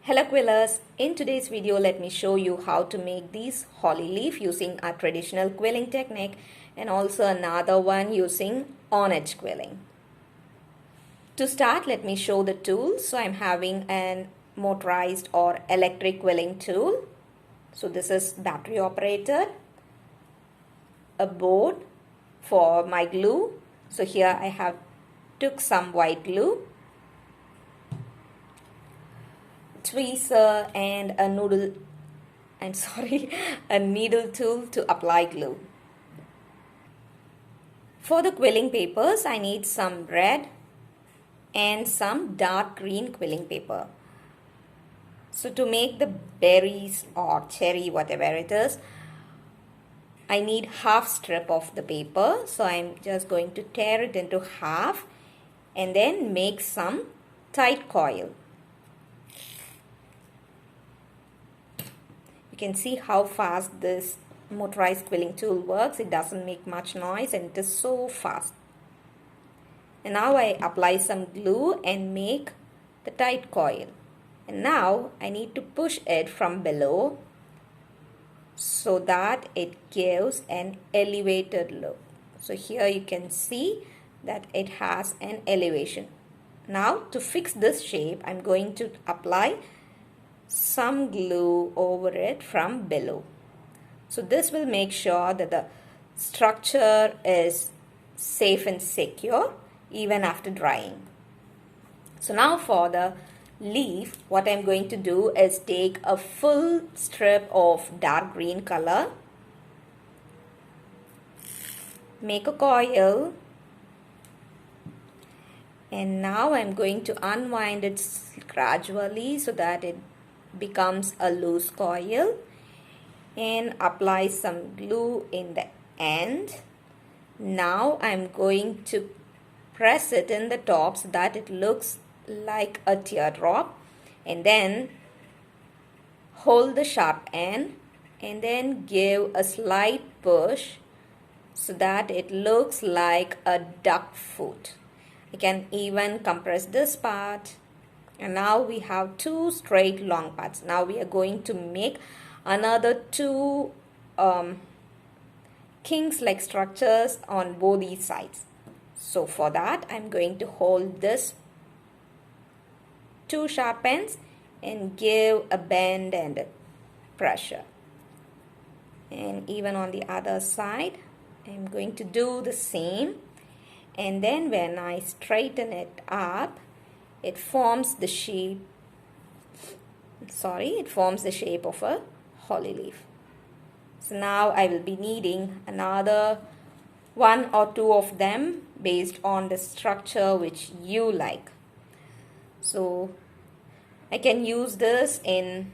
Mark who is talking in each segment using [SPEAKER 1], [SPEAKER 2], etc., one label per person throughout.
[SPEAKER 1] Hello Quillers, in today's video let me show you how to make these holly leaf using a traditional quilling technique and also another one using on-edge quilling. To start, let me show the tools. So I'm having an motorized or electric quilling tool. So this is battery operated. A board for my glue. So here I have took some white glue, tweezer and a needle tool to apply glue. For the quilling papers, I need some red and some dark green quilling paper. So to make the berries or cherry, whatever it is, I need half strip of the paper. So I'm just going to tear it into half and then make some tight coil. You can see how fast this motorized quilling tool works. It doesn't make much noise and it is so fast. And now I apply some glue and make the tight coil. And now I need to push it from below so that it gives an elevated look. So here you can see that it has an elevation. Now to fix this shape, I'm going to apply some glue over it from below. So this will make sure that the structure is safe and secure even after drying. So now for the leaf, what I'm going to do is take a full strip of dark green color, make a coil, and now I'm going to unwind it gradually so that it becomes a loose coil and apply some glue in the end. Now I'm going to press it in the top so that it looks like a teardrop, and then hold the sharp end and then give a slight push so that it looks like a duck foot. I can even compress this part. And now we have two straight long parts. Now we are going to make another two kings-like structures on both these sides. So for that, I'm going to hold this two sharp ends and give a bend and a pressure. And even on the other side, I'm going to do the same. And then when I straighten it up, it forms the shape of a holly leaf. So now I will be needing another one or two of them based on the structure which you like. So I can use this in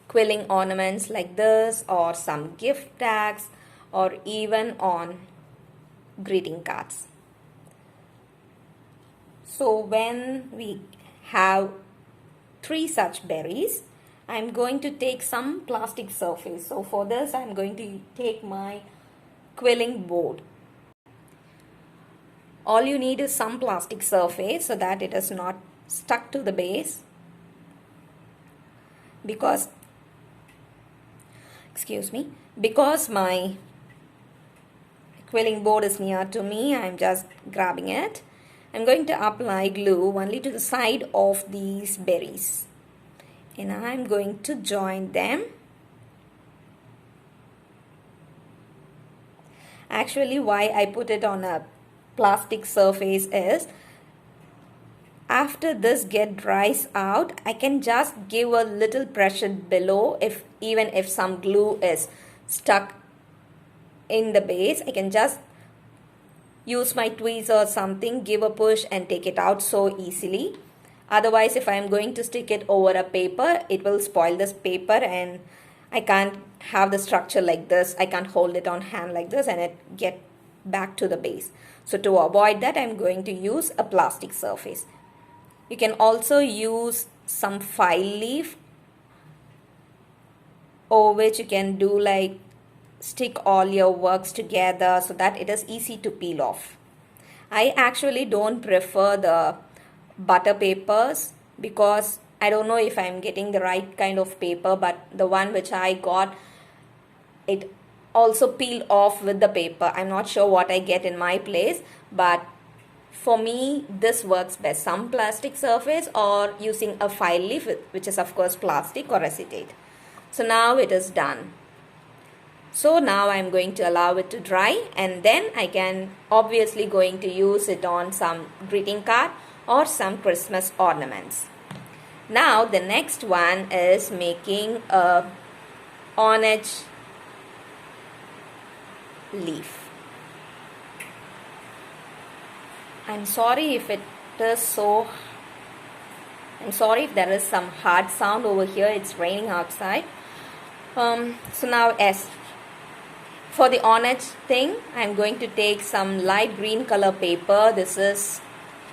[SPEAKER 1] quilling ornaments like this, or some gift tags, or even on greeting cards. So when we have 3 such berries, I'm going to take some plastic surface. So for this, I'm going to take my quilling board. All you need is some plastic surface so that it is not stuck to the base. Because my quilling board is near to me, I'm just grabbing it. I'm going to apply glue only to the side of these berries. And I'm going to join them. Actually, why I put it on a plastic surface is, after this dries out, I can just give a little pressure below. Even if some glue is stuck in the base, I can just use my tweezer or something, give a push and take it out so easily. Otherwise, if I am going to stick it over a paper, it will spoil this paper and I can't have the structure like this. I can't hold it on hand like this and it get back to the base. So to avoid that, I'm going to use a plastic surface. You can also use some file leaf, over which you can do like stick all your works together so that it is easy to peel off. I actually don't prefer the butter papers because I don't know if I'm getting the right kind of paper, but the one which I got, it also peeled off with the paper. I'm not sure what I get in my place, but for me this works best. Some plastic surface or using a file leaf, which is of course plastic or acetate. So now it is done. So now I'm going to allow it to dry, and then I can obviously going to use it on some greeting card or some Christmas ornaments. Now the next one is making a orange leaf. I'm sorry if there is some hard sound over here. It's raining outside. So now, as for the orange thing, I'm going to take some light green color paper. This is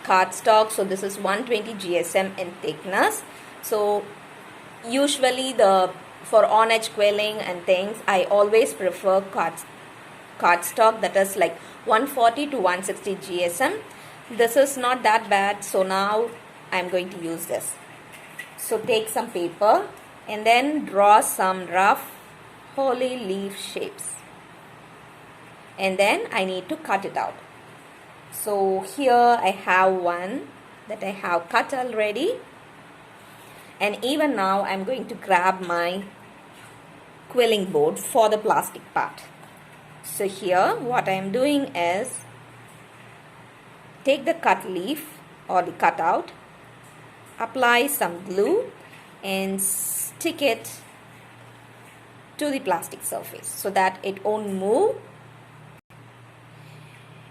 [SPEAKER 1] cardstock, so this is 120 GSM in thickness. So usually for orange quilling and things, I always prefer cardstock that is like 140 to 160 GSM. This is not that bad, so now I'm going to use this. So take some paper and then draw some rough holy leaf shapes, and then I need to cut it out. So here I have one that I have cut already, and even now I'm going to grab my quilling board for the plastic part. So here what I am doing is take the cut leaf or the cutout, apply some glue and stick it to the plastic surface so that it won't move,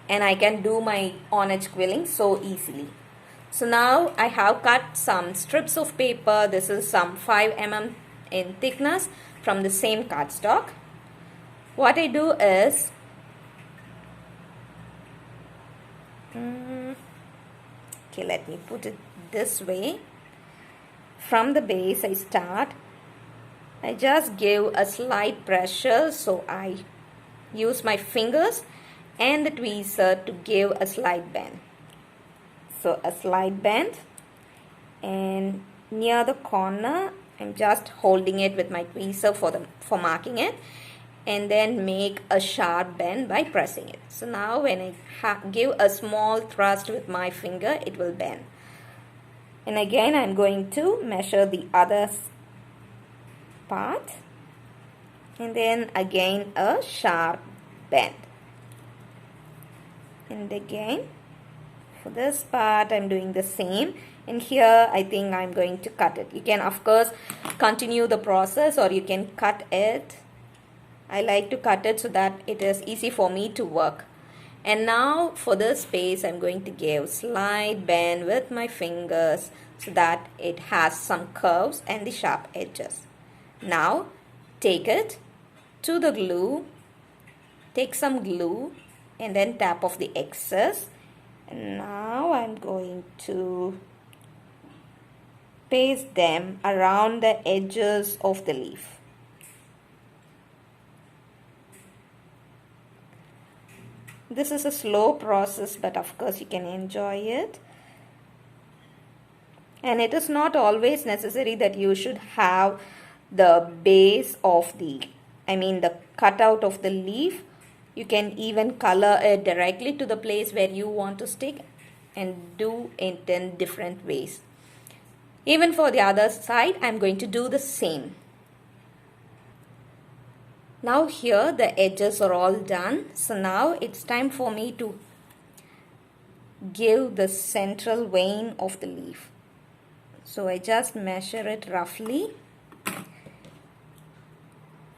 [SPEAKER 1] and I can do my orange quilling so easily. So now I have cut some strips of paper. This is some 5 mm in thickness from the same cardstock. What I do is okay, let me put it this way. From the base I start. I just give a slight pressure, so I use my fingers and the tweezer to give a slight bend. So a slight bend, and near the corner I'm just holding it with my tweezer for marking it, and then make a sharp bend by pressing it. So now when I give a small thrust with my finger, it will bend. And again I'm going to measure the other part, and then again a sharp bend. And again for this part I'm doing the same, and here I think I'm going to cut it. You can of course continue the process or you can cut it. I like to cut it so that it is easy for me to work. And now for this space I'm going to give slight bend with my fingers so that it has some curves and the sharp edges. Now take it to the glue, take some glue and then tap off the excess. And now I'm going to paste them around the edges of the leaf. This is a slow process, but of course you can enjoy it. And it is not always necessary that you should have the base of the cutout of the leaf. You can even color it directly to the place where you want to stick and do it in different ways. Even for the other side, I'm going to do the same. Now here the edges are all done. So now it's time for me to give the central vein of the leaf. So I just measure it roughly,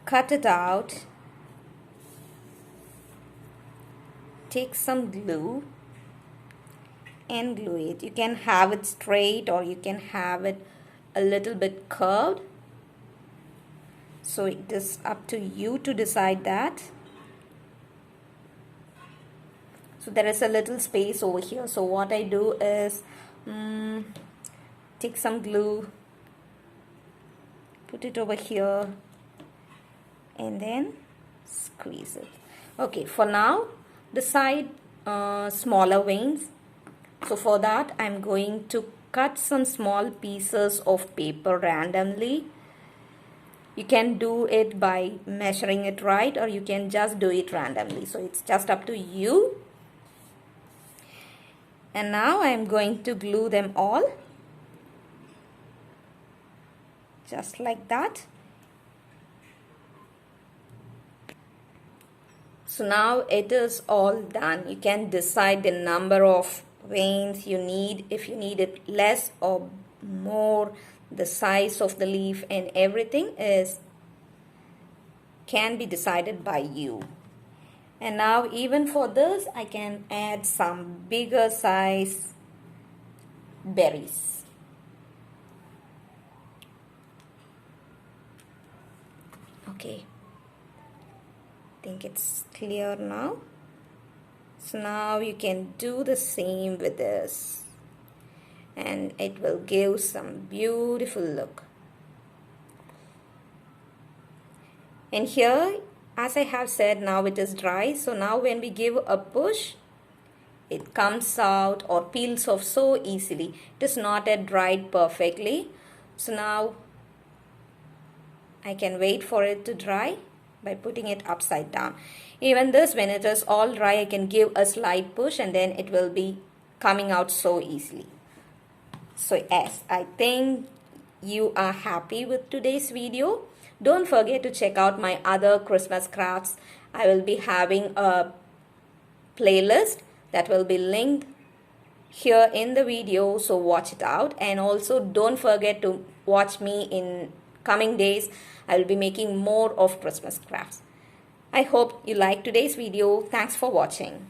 [SPEAKER 1] cut it out, take some glue and glue it. You can have it straight or you can have it a little bit curved. So it is up to you to decide that. So there is a little space over here. So what I do is take some glue, put it over here and then squeeze it. Okay, for now decide smaller veins. So for that I'm going to cut some small pieces of paper randomly. You can do it by measuring it right, or you can just do it randomly. So it's just up to you. And now I'm going to glue them all. Just like that. So now it is all done. You can decide the number of veins you need, if you need it less or more. The size of the leaf and everything can be decided by you. And now even for this, I can add some bigger size berries. Okay, I think it's clear now. So now you can do the same with this, and it will give some beautiful look. And here, as I have said, now it is dry. So now when we give a push, it comes out or peels off so easily. It is not yet dried perfectly. So now I can wait for it to dry by putting it upside down. Even this, when it is all dry, I can give a slight push and then it will be coming out so easily. So yes, I think you are happy with today's video. Don't forget to check out my other Christmas crafts. I will be having a playlist that will be linked here in the video, so watch it out. And also don't forget to watch me in coming days. I will be making more of Christmas crafts. I hope you liked today's video. Thanks for watching.